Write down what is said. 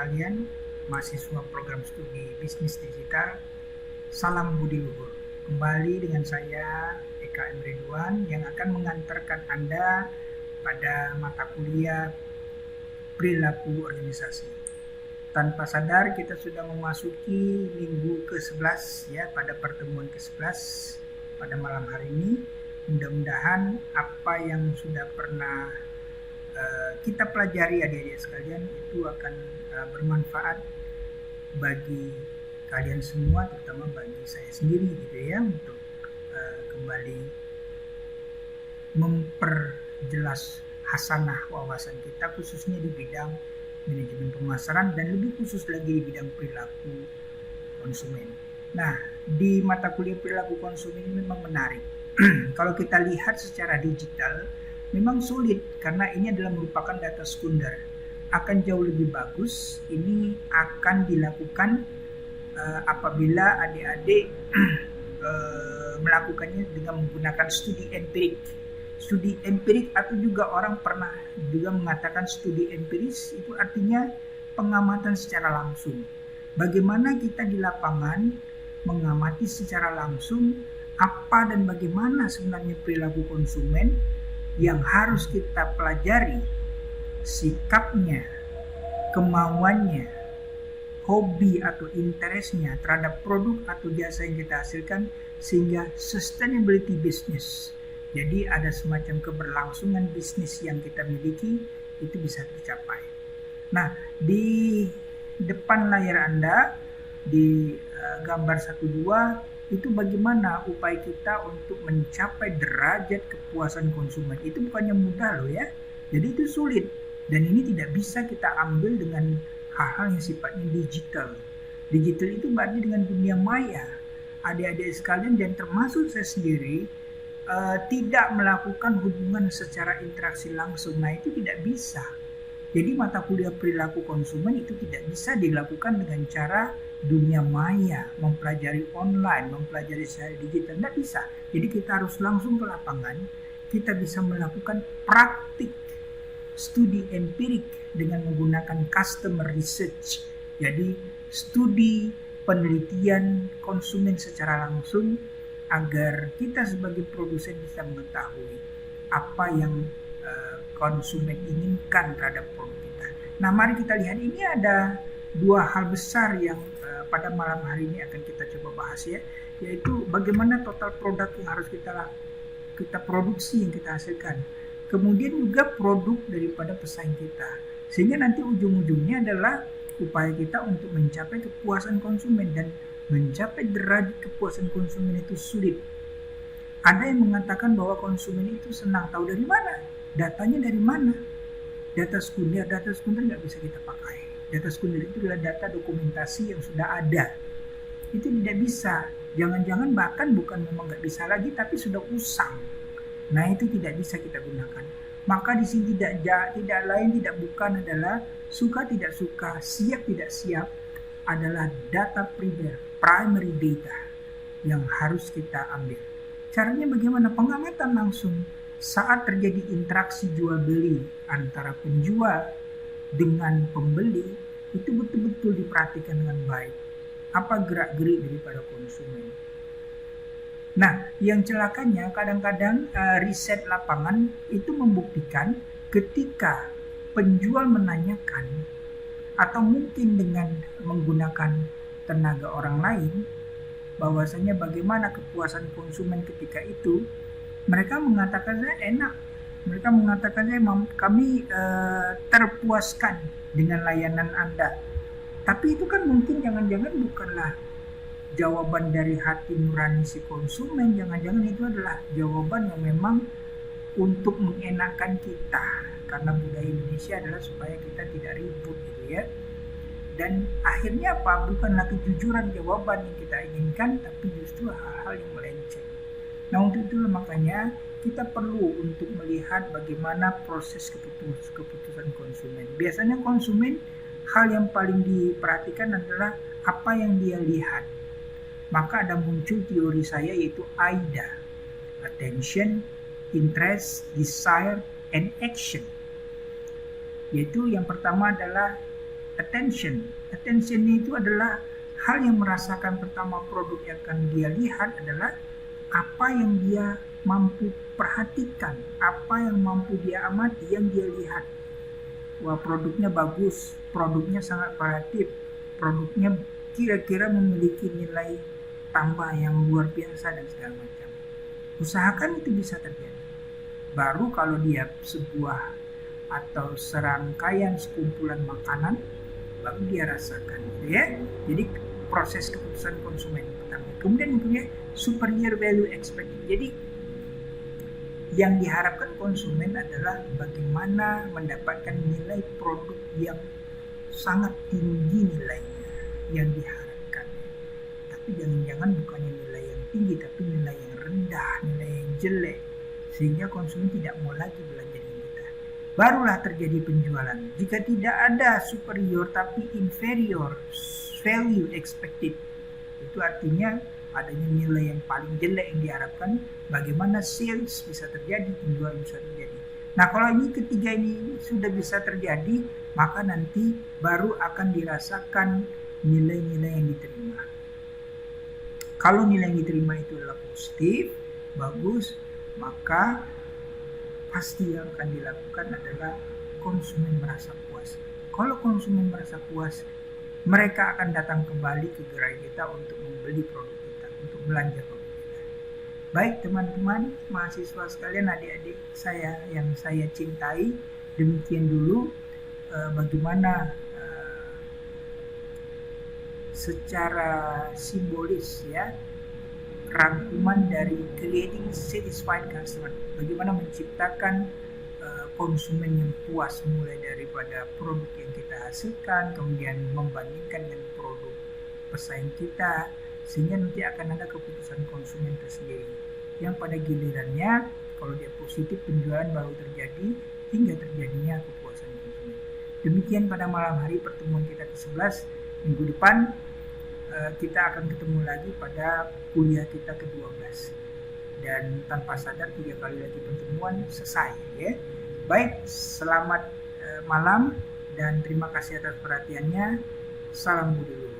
sekalian, mahasiswa program studi bisnis digital, salam budi luhur. Kembali dengan saya Eka M. Ridwan yang akan mengantarkan Anda pada mata kuliah perilaku organisasi. Tanpa sadar kita sudah memasuki minggu ke-11 ya, pada pertemuan ke-11 pada malam hari ini. Mudah-mudahan apa yang sudah pernah kita pelajari adik-adik sekalian itu akan bermanfaat bagi kalian semua, terutama bagi saya sendiri gitu ya, untuk kembali memperjelas hasanah wawasan kita khususnya di bidang manajemen pemasaran dan lebih khusus lagi di bidang perilaku konsumen. Nah, di mata kuliah perilaku konsumen ini memang menarik. Kalau kita lihat secara digital memang sulit karena ini adalah merupakan data sekunder. Akan jauh lebih bagus ini akan dilakukan apabila adik-adik melakukannya dengan menggunakan studi empirik. Studi empirik atau juga orang pernah juga mengatakan studi empiris itu artinya pengamatan secara langsung. Bagaimana kita di lapangan mengamati secara langsung apa dan bagaimana sebenarnya perilaku konsumen yang harus kita pelajari, sikapnya, kemauannya, hobi atau interestnya terhadap produk atau jasa yang kita hasilkan, sehingga sustainability business. Jadi ada semacam keberlangsungan bisnis yang kita miliki itu bisa tercapai. Nah, di depan layar Anda di gambar 12 itu bagaimana upaya kita untuk mencapai derajat kepuasan konsumen. Itu bukannya mudah loh ya. Jadi itu sulit dan ini tidak bisa kita ambil dengan hal-hal yang sifatnya digital. Digital itu berarti dengan dunia maya. Adik-adik sekalian dan termasuk saya sendiri tidak melakukan hubungan secara interaksi langsung. Nah, itu tidak bisa. Jadi mata kuliah perilaku konsumen itu tidak bisa dilakukan dengan cara dunia maya, mempelajari online, mempelajari secara digital, tidak bisa. Jadi kita harus langsung ke lapangan, kita bisa melakukan praktik studi empirik dengan menggunakan customer research. Jadi studi penelitian konsumen secara langsung agar kita sebagai produsen bisa mengetahui apa yang konsumen inginkan terhadap produk kita. Nah, mari kita lihat ini ada dua hal besar yang pada malam hari ini akan kita coba bahas ya, yaitu bagaimana total produk yang harus kita produksi yang kita hasilkan, kemudian juga produk daripada pesaing kita, sehingga nanti ujung-ujungnya adalah upaya kita untuk mencapai kepuasan konsumen. Dan mencapai derajat kepuasan konsumen itu sulit. Ada yang mengatakan bahwa konsumen itu senang, tahu dari mana? Datanya dari mana? Data sekunder nggak bisa kita pakai. Data sekunder itu adalah data dokumentasi yang sudah ada. Itu tidak bisa. Jangan-jangan bahkan bukan memang nggak bisa lagi, tapi sudah usang. Nah, itu tidak bisa kita gunakan. Maka di sini tidak lain tidak bukan adalah suka tidak suka, siap tidak siap adalah data primary data yang harus kita ambil. Caranya bagaimana? Pengamatan langsung saat terjadi interaksi jual beli antara penjual dengan pembeli, itu betul-betul diperhatikan dengan baik. Apa gerak-gerik daripada konsumen. Nah, yang celakanya kadang-kadang riset lapangan itu membuktikan ketika penjual menanyakan atau mungkin dengan menggunakan tenaga orang lain bahwasanya bagaimana kepuasan konsumen ketika itu, mereka mengatakan saya enak. Mereka mengatakan kami terpuaskan dengan layanan Anda. Tapi itu kan mungkin jangan-jangan bukanlah jawaban dari hati nurani si konsumen. Jangan-jangan itu adalah jawaban yang memang untuk mengenakan kita. Karena budaya Indonesia adalah supaya kita tidak ribut gitu ya. Dan akhirnya apa? Bukanlah kejujuran jawaban yang kita inginkan, tapi justru hal-hal yang melenceng. Nah, untuk itulah makanya kita perlu untuk melihat bagaimana proses keputusan konsumen. Biasanya konsumen hal yang paling diperhatikan adalah apa yang dia lihat. Maka ada muncul teori saya yaitu AIDA. Attention, Interest, Desire, and Action. Yaitu yang pertama adalah attention. Attention itu adalah hal yang merasakan pertama produk yang akan dia lihat adalah apa yang dia mampu perhatikan, apa yang mampu dia amati, yang dia lihat. Wah, produknya bagus, produknya sangat variatif, produknya kira-kira memiliki nilai tambah yang luar biasa dan segala macam. Usahakan itu bisa terjadi. Baru kalau dia sebuah atau serangkaian sekumpulan makanan, baru dia rasakan, gitu ya. Jadi proses keputusan konsumen pertama. Kemudian yang kedua, superior value expected. Jadi yang diharapkan konsumen adalah bagaimana mendapatkan nilai produk yang sangat tinggi nilainya yang diharapkan. Tapi jangan-jangan bukannya nilai yang tinggi, tapi nilai yang rendah, nilai yang jelek, sehingga konsumen tidak mau lagi belanja dengan kita. Barulah terjadi penjualan. Jika tidak ada superior tapi inferior value expected, itu artinya adanya nilai yang paling jelek yang diharapkan. Bagaimana sales bisa terjadi, penjualan bisa terjadi. Nah, kalau ini ketiga ini sudah bisa terjadi, maka nanti baru akan dirasakan nilai-nilai yang diterima. Kalau nilai yang diterima itu adalah positif, bagus, maka pasti yang akan dilakukan adalah konsumen merasa puas. Kalau konsumen merasa puas, mereka akan datang kembali ke gerai kita untuk membeli produk kita, untuk belanja produk kita. Baik teman-teman, mahasiswa sekalian, adik-adik saya yang saya cintai, demikian dulu bagaimana secara simbolis ya rangkuman dari creating satisfied customer, bagaimana menciptakan konsumen yang puas mulai daripada produk yang kita hasilkan, kemudian membandingkan dengan produk pesaing kita, sehingga nanti akan ada keputusan konsumen tersendiri yang pada gilirannya kalau dia positif, penjualan baru terjadi hingga terjadinya kepuasan konsumen. Demikian pada malam hari pertemuan kita ke-11. Minggu depan kita akan ketemu lagi pada kuliah kita ke-12, dan tanpa sadar 3 kali lagi pertemuan selesai ya. Baik, selamat malam dan terima kasih atas perhatiannya. Salam Budi Luhur.